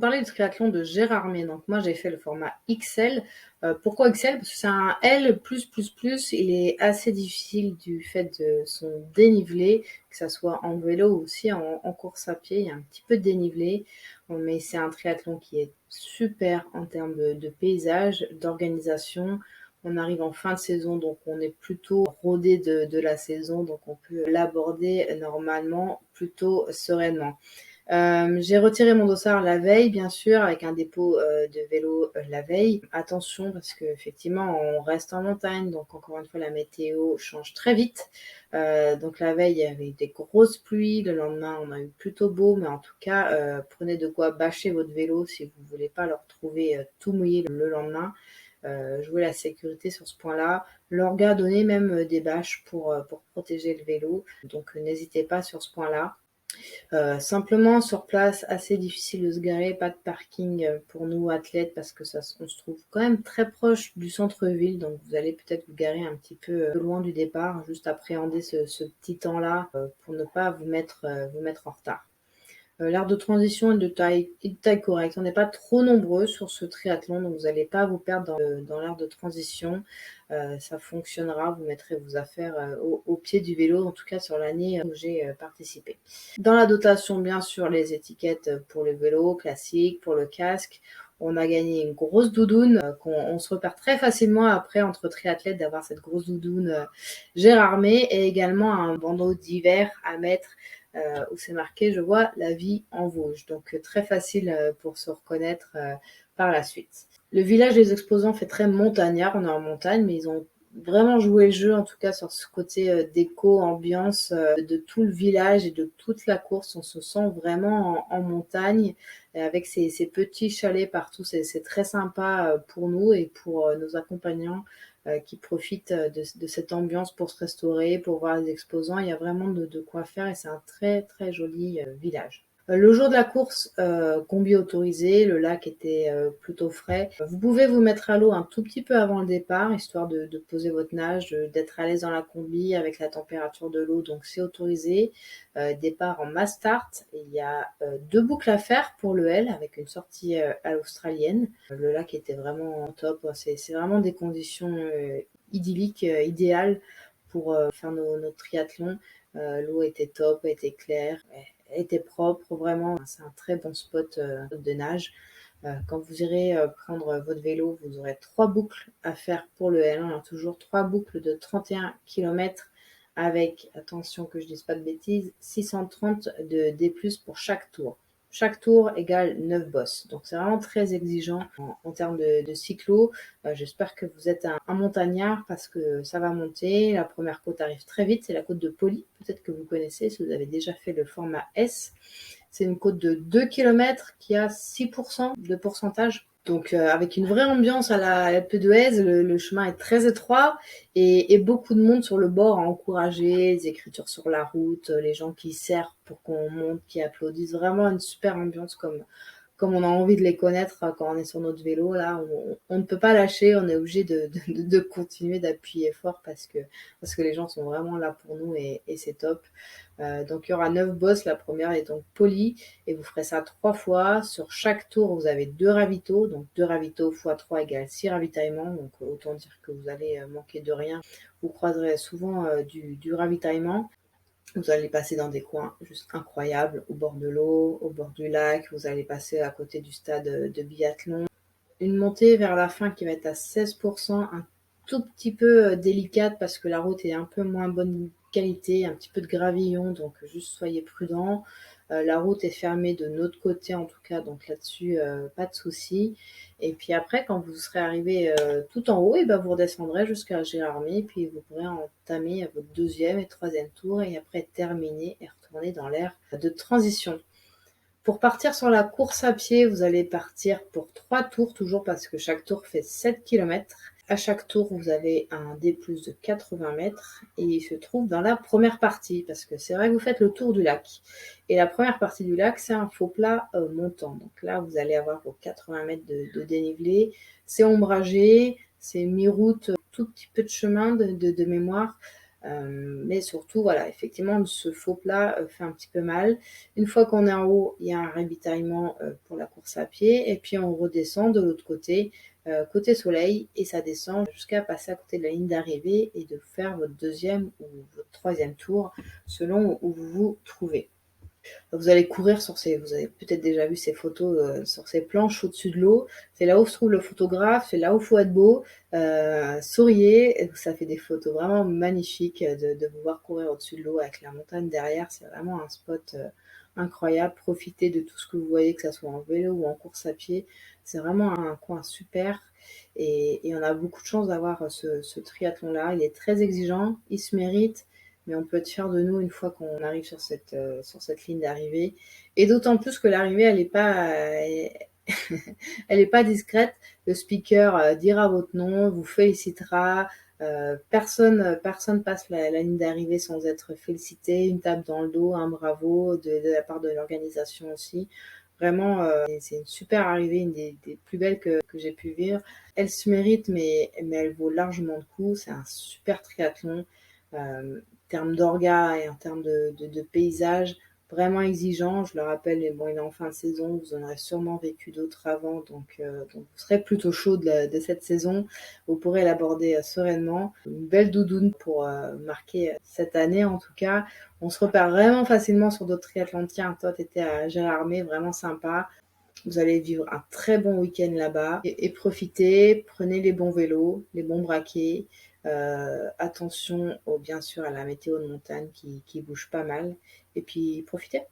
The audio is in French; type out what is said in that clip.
parler du triathlon de Gérardmer. Donc moi, j'ai fait le format XL. Pourquoi XL? Parce que c'est un L+++. Il est assez difficile du fait de son dénivelé, que ça soit en vélo ou aussi en course à pied. Il y a un petit peu de dénivelé, mais c'est un triathlon qui est super en termes de paysage, d'organisation. On arrive en fin de saison, donc on est plutôt rodé de la saison, donc on peut l'aborder normalement plutôt sereinement. J'ai retiré mon dossard la veille, bien sûr, avec un dépôt de vélo la veille. Attention, parce qu'effectivement, on reste en montagne, donc encore une fois, la météo change très vite. Donc la veille, il y avait des grosses pluies. Le lendemain, on a eu plutôt beau, mais en tout cas, prenez de quoi bâcher votre vélo si vous voulez pas le retrouver tout mouillé le lendemain. Jouer la sécurité sur ce point-là. L'orga donnait même des bâches pour protéger le vélo, donc n'hésitez pas sur ce point-là. Simplement sur place, assez difficile de se garer, pas de parking pour nous athlètes parce que on se trouve quand même très proche du centre-ville, donc vous allez peut-être vous garer un petit peu loin du départ, juste appréhender ce petit temps-là pour ne pas vous mettre en retard. L'aire de transition est de taille correcte. On n'est pas trop nombreux sur ce triathlon, donc vous n'allez pas vous perdre dans l'aire de transition. Ça fonctionnera, vous mettrez vos affaires au pied du vélo, en tout cas sur l'année où j'ai participé. Dans la dotation, bien sûr, les étiquettes pour le vélo classique, pour le casque. On a gagné une grosse doudoune qu'on se repère très facilement après entre triathlètes d'avoir cette grosse doudoune Gérardmer et également un bandeau d'hiver à mettre où c'est marqué « Je vois la vie en Vosges ». Donc très facile pour se reconnaître par la suite. Le village des exposants fait très montagnard, on est en montagne, mais ils ont vraiment joué le jeu, en tout cas sur ce côté déco, ambiance de tout le village et de toute la course. On se sent vraiment en montagne et avec ces petits chalets partout. C'est très sympa pour nous et pour nos accompagnants qui profitent de cette ambiance pour se restaurer, pour voir les exposants. Il y a vraiment de quoi faire et c'est un très très joli village. Le jour de la course, combi autorisé, le lac était plutôt frais. Vous pouvez vous mettre à l'eau un tout petit peu avant le départ, histoire de poser votre nage, d'être à l'aise dans la combi avec la température de l'eau, donc c'est autorisé. Départ en mass start, il y a 2 boucles à faire pour le L, avec une sortie à l'australienne. Le lac était vraiment top, c'est vraiment des conditions idylliques, idéales pour faire notre triathlon. L'eau était top, était claire, était propre, vraiment, c'est un très bon spot de nage. Quand vous irez prendre votre vélo, vous aurez 3 boucles à faire pour le L1. Il y a toujours 3 boucles de 31 km avec, attention que je dise pas de bêtises, 630 de D+, pour chaque tour. Chaque tour égale 9 bosses. Donc c'est vraiment très exigeant en termes de cyclo. J'espère que vous êtes un montagnard parce que ça va monter. La première côte arrive très vite, c'est la côte de Poly. Peut-être que vous connaissez si vous avez déjà fait le format S. C'est une côte de 2 km qui a 6% de pourcentage. Donc avec une vraie ambiance à la Alpe d'Huez, le chemin est très étroit et beaucoup de monde sur le bord à encourager, des écritures sur la route, les gens qui serrent pour qu'on monte, qui applaudissent. Vraiment une super ambiance comme on a envie de les connaître quand on est sur notre vélo. Là, on ne peut pas lâcher, on est obligé de continuer, d'appuyer fort parce que les gens sont vraiment là pour nous et c'est top. Donc il y aura 9 bosses, la première est donc Poly et vous ferez ça 3 fois. Sur chaque tour, vous avez 2 ravitaux, donc 2 ravitaux x 3 égale 6 ravitaillements, donc autant dire que vous allez manquer de rien. Vous croiserez souvent du ravitaillement. Vous allez passer dans des coins juste incroyables, au bord de l'eau, au bord du lac, vous allez passer à côté du stade de biathlon. Une montée vers la fin qui va être à 16%, un tout petit peu délicate parce que la route est un peu moins bonne qualité, un petit peu de gravillon, donc juste soyez prudents. La route est fermée de notre côté en tout cas, donc là-dessus, pas de souci. Et puis après, quand vous serez arrivé tout en haut, et ben vous redescendrez jusqu'à Gérardmer, puis vous pourrez entamer votre deuxième et troisième tour, et après terminer et retourner dans l'aire de transition. Pour partir sur la course à pied, vous allez partir pour 3 tours, toujours parce que chaque tour fait 7 km. À chaque tour, vous avez un D+ de 80 mètres et il se trouve dans la première partie, parce que c'est vrai que vous faites le tour du lac. Et la première partie du lac, c'est un faux plat montant. Donc là, vous allez avoir vos 80 mètres de dénivelé. C'est ombragé, c'est mi-route, tout petit peu de chemin de mémoire. Mais surtout, voilà, effectivement, ce faux plat fait un petit peu mal. Une fois qu'on est en haut, il y a un ravitaillement pour la course à pied, et puis on redescend de l'autre côté, côté soleil, et ça descend jusqu'à passer à côté de la ligne d'arrivée et de faire votre deuxième ou votre troisième tour, selon où vous vous trouvez. Vous allez courir sur ces, vous avez peut-être déjà vu ces photos sur ces planches au-dessus de l'eau. C'est là où se trouve le photographe, c'est là où il faut être beau. Souriez, ça fait des photos vraiment magnifiques de vous voir courir au-dessus de l'eau avec la montagne derrière. C'est vraiment un spot incroyable. Profitez de tout ce que vous voyez, que ce soit en vélo ou en course à pied. C'est vraiment un coin super. Et on a beaucoup de chance d'avoir ce triathlon-là. Il est très exigeant, il se mérite, mais on peut être fier de nous une fois qu'on arrive sur cette ligne d'arrivée. Et d'autant plus que l'arrivée, elle est pas discrète. Le speaker dira votre nom, vous félicitera. Personne passe la ligne d'arrivée sans être félicité. Une tape dans le dos, un bravo de la part de l'organisation aussi. Vraiment, c'est une super arrivée, une des plus belles que j'ai pu vivre. Elle se mérite, mais elle vaut largement le coup. C'est un super triathlon. En termes d'orga et en termes de paysage, vraiment exigeant. Je le rappelle, mais bon, il est en fin de saison, vous en aurez sûrement vécu d'autres avant, donc vous serez plutôt chaud de cette saison. Vous pourrez l'aborder sereinement. Une belle doudoune pour marquer cette année en tout cas. On se repère vraiment facilement sur d'autres triathlons. Tiens, toi, t'étais à Gérardmer, vraiment sympa. Vous allez vivre un très bon week-end là-bas et profitez, prenez les bons vélos, les bons braquets. Attention bien sûr à la météo de montagne qui bouge pas mal. Et puis profitez.